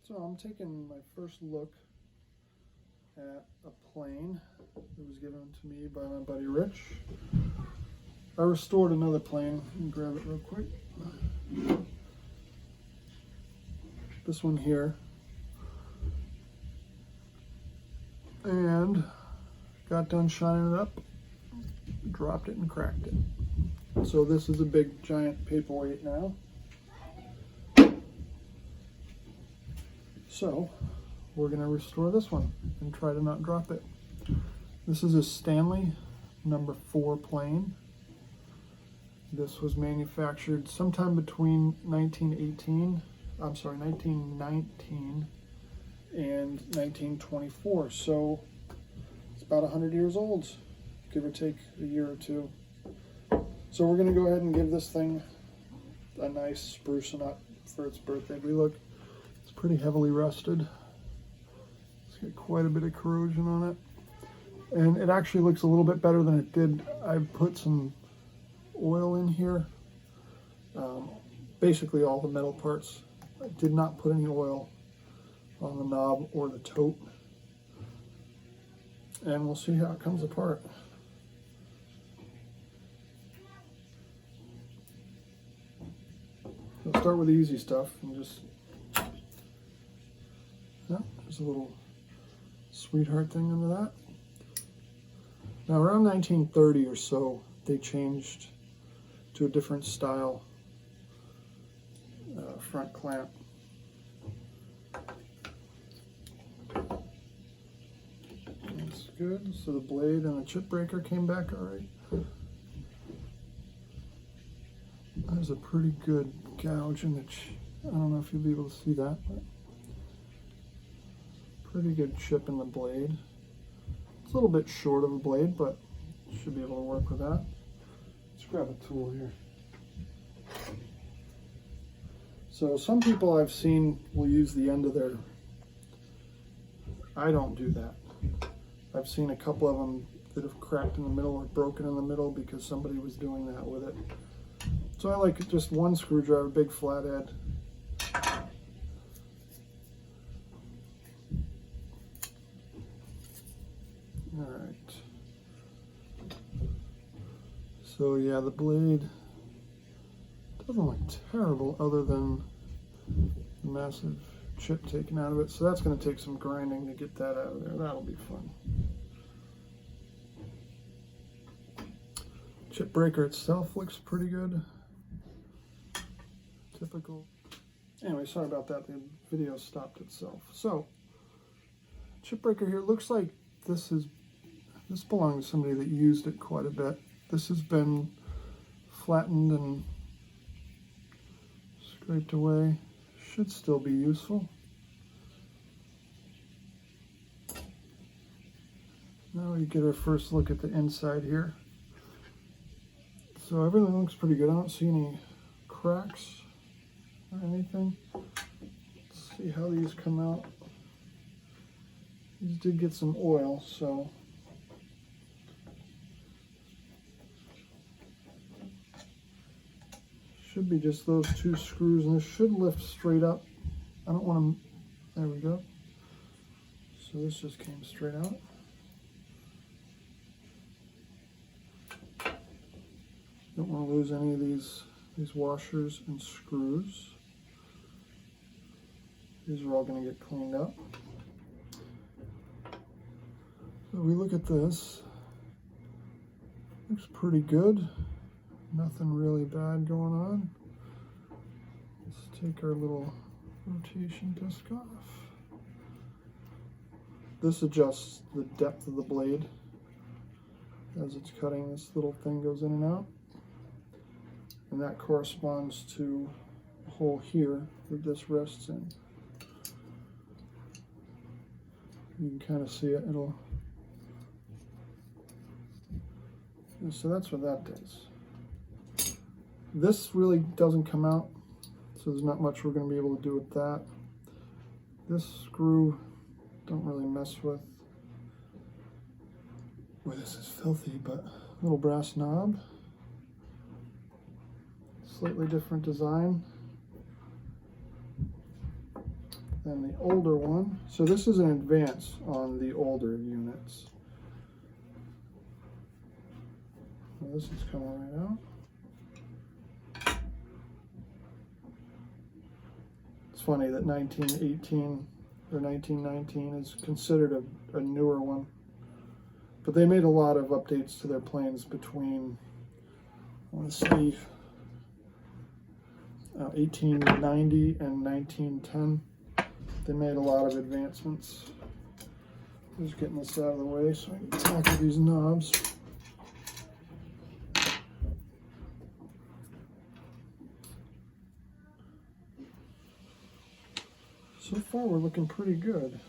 So I'm taking my first look at a plane that was given to me by my buddy Rich. I restored another plane. Let me grab it real quick. This one here. And got done shining it up, dropped it and cracked it. So this is a big giant paperweight now. So we're going to restore this one and try to not drop it. This is a Stanley number 4 plane. This was manufactured sometime between 1919 and 1924. So it's about 100 years old, give or take a year or two. So we're going to go ahead and give this thing a nice sprucing up for its birthday. Look, it's pretty heavily rusted. It's got quite a bit of corrosion on it. And it actually looks a little bit better than it did. I put some oil in here. Basically all the metal parts. I did not put any oil on the knob or the tote. And we'll see how it comes apart. I'll start with the easy stuff and just, there's a little sweetheart thing under that. Now around 1930 or so, they changed to a different style front clamp. That's good. So the blade and the chip breaker came back all right. There's a pretty good gouge in the I don't know if you'll be able to see that, but pretty good chip in the blade. It's a little bit short of a blade, but should be able to work with that. Let's grab a tool here. So some people I've seen will use the end of their, I don't do that. I've seen a couple of them that have cracked in the middle or broken in the middle because somebody was doing that with it. So I like just one screwdriver, big flathead. All right. So yeah, the blade doesn't look terrible other than the massive chip taken out of it. So that's going to take some grinding to get that out of there. That'll be fun. Chip breaker itself looks pretty good. Typical. Anyway, sorry about that. The video stopped itself. So, chip breaker here looks like this belongs to somebody that used it quite a bit. This has been flattened and scraped away. Should still be useful. Now we get our first look at the inside here. So everything looks pretty good. I don't see any cracks or anything. Let's see how these come out. These did get some oil, so should be just those 2 screws, and this should lift straight up. I don't want to, there we go. So this just came straight out. Don't want to lose any of these washers and screws. These are all going to get cleaned up. So we look at this. Looks pretty good. Nothing really bad going on. Let's take our little rotation disc off. This adjusts the depth of the blade as it's cutting. This little thing goes in and out. And that corresponds to the hole here that this rests in. You can kind of see it. So that's what that does. This really doesn't come out, so there's not much we're going to be able to do with that. This screw, don't really mess with. Boy, this is filthy, but little brass knob. Slightly different design. than the older one. So this is an advance on the older units. Well, this is coming right out. It's funny that 1918 or 1919 is considered a newer one. But they made a lot of updates to their planes between, I want to say, 1890 and 1910. They made a lot of advancements. Just getting this out of the way so I can tackle these knobs. So far we're looking pretty good.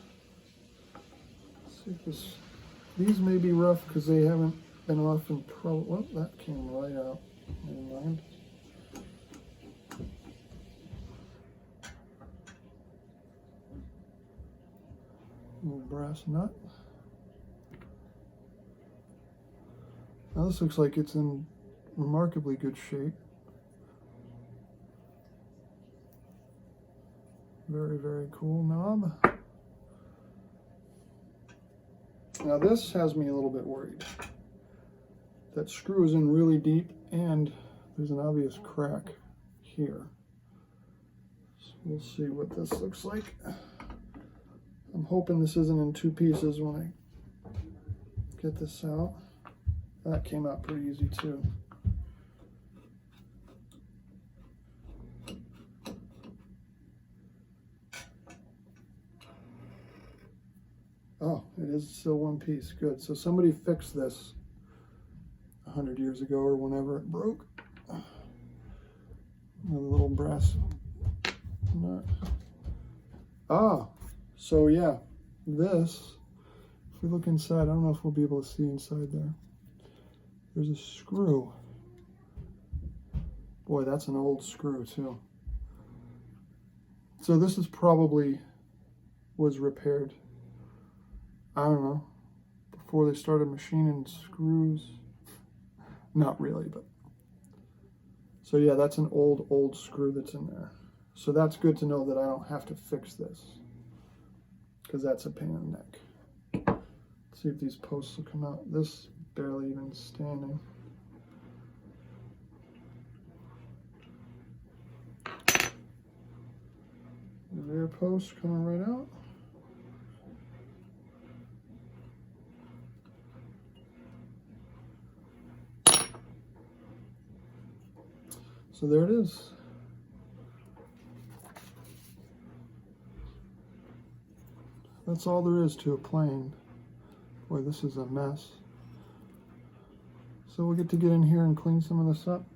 Let's see if this, these may be rough because they haven't been off in well, that came right out. Never mind. Little brass nut. Now this looks like it's in remarkably good shape. Very, very cool knob. Now this has me a little bit worried. That screw is in really deep and there's an obvious crack here. So we'll see what this looks like. I'm hoping this isn't in two pieces when I get this out. That came out pretty easy too. Oh, it is still one piece. Good. So somebody fixed this 100 years ago or whenever it broke. A little brass nut. Ah, so yeah, this, if we look inside, I don't know if we'll be able to see inside there. There's a screw. Boy, that's an old screw too. So this is probably was repaired, I don't know, before they started machining screws. Not really, but. So yeah, that's an old screw that's in there. So that's good to know that I don't have to fix this, because that's a pain in the neck. Let's see if these posts will come out. This barely even standing. The rear post coming right out. So there it is. That's all there is to a plane. Boy, this is a mess. So we'll get to get in here and clean some of this up.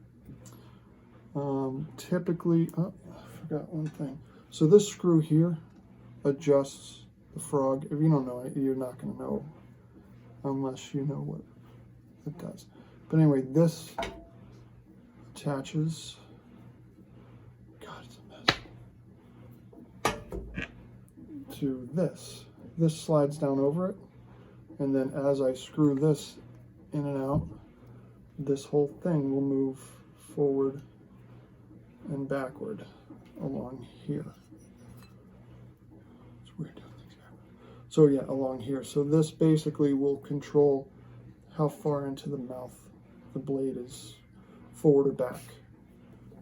Typically, oh, I forgot one thing. So this screw here adjusts the frog. If you don't know it, you're not going to know unless you know what it does. But anyway, this attaches. God, it's a mess. To this. This slides down over it, and then as I screw this in and out, this whole thing will move forward and backward along here. It's weird doing things backwards. So yeah, along here. So this basically will control how far into the mouth the blade is, forward or back.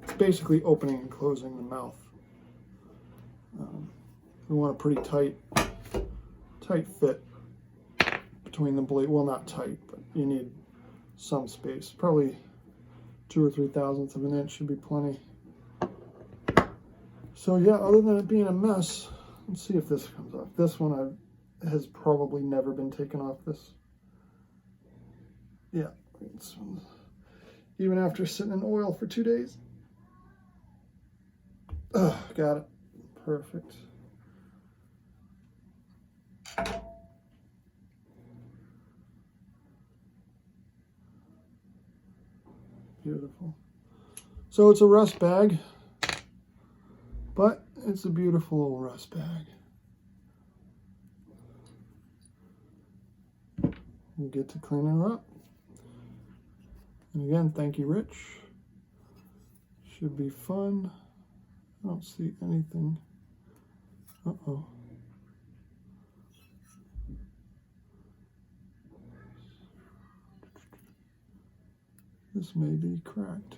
It's basically opening and closing the mouth. We want a pretty tight fit between the blade. Well, not tight, but you need some space. Probably 2 or 3 thousandths of an inch should be plenty. So yeah, other than it being a mess, let's see if this comes off. This one has probably never been taken off. This, yeah, even after sitting in oil for 2 days. Oh, got it. Perfect. Beautiful. So it's a rust bag, but it's a beautiful little rust bag. We get to clean her up. And again, thank you, Rich. Should be fun. I don't see anything Uh-oh. This may be cracked.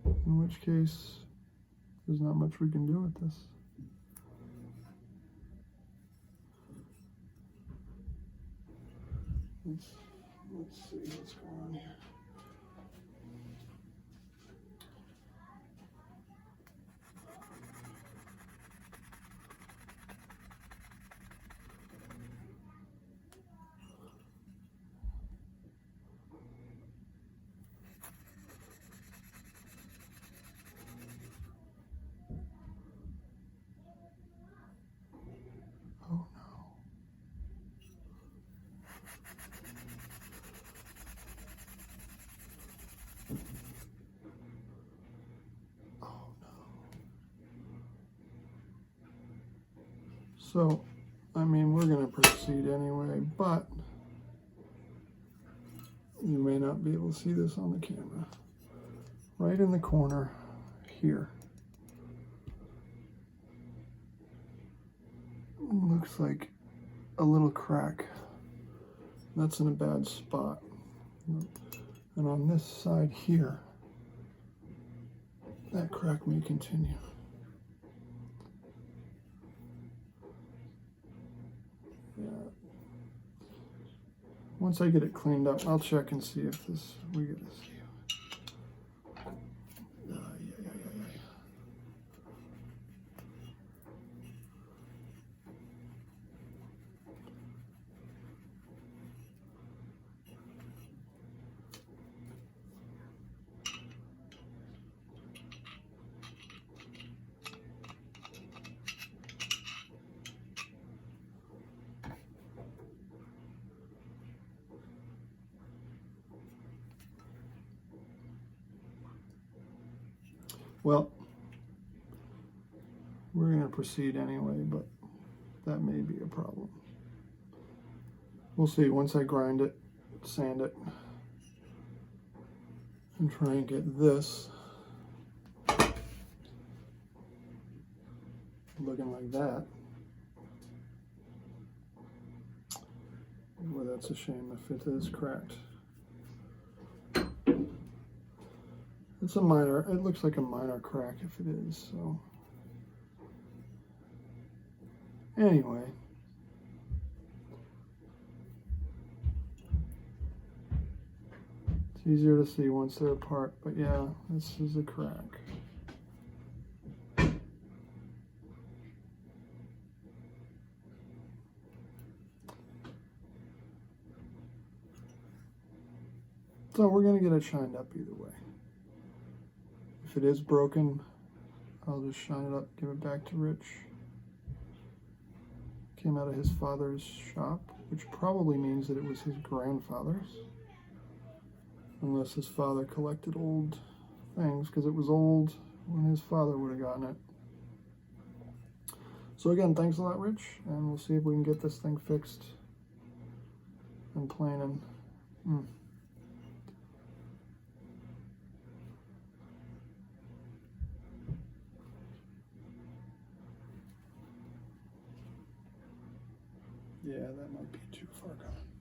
In which case, there's not much we can do with this. Let's see what's going on here. Oh no. Oh no. So, I mean, we're going to proceed anyway, but you may not be able to see this on the camera. Right in the corner here. Looks like a little crack. That's in a bad spot. And on this side here, that crack may continue. Yeah. Once I get it cleaned up, I'll check and see if we get this. Well, we're going to proceed anyway, but that may be a problem. We'll see once I grind it, sand it, and try and get this looking like that. Well, that's a shame if it is cracked. It's a minor, it looks like a minor crack if it is, so. Anyway. It's easier to see once they're apart, but yeah, this is a crack. So we're gonna get it shined up either way. If it is broken, I'll just shine it up, give it back to Rich. Came out of his father's shop, which probably means that it was his grandfather's. Unless his father collected old things, because it was old when his father would have gotten it. So again, thanks a lot, Rich, and we'll see if we can get this thing fixed and planing. Yeah, that might be too far gone.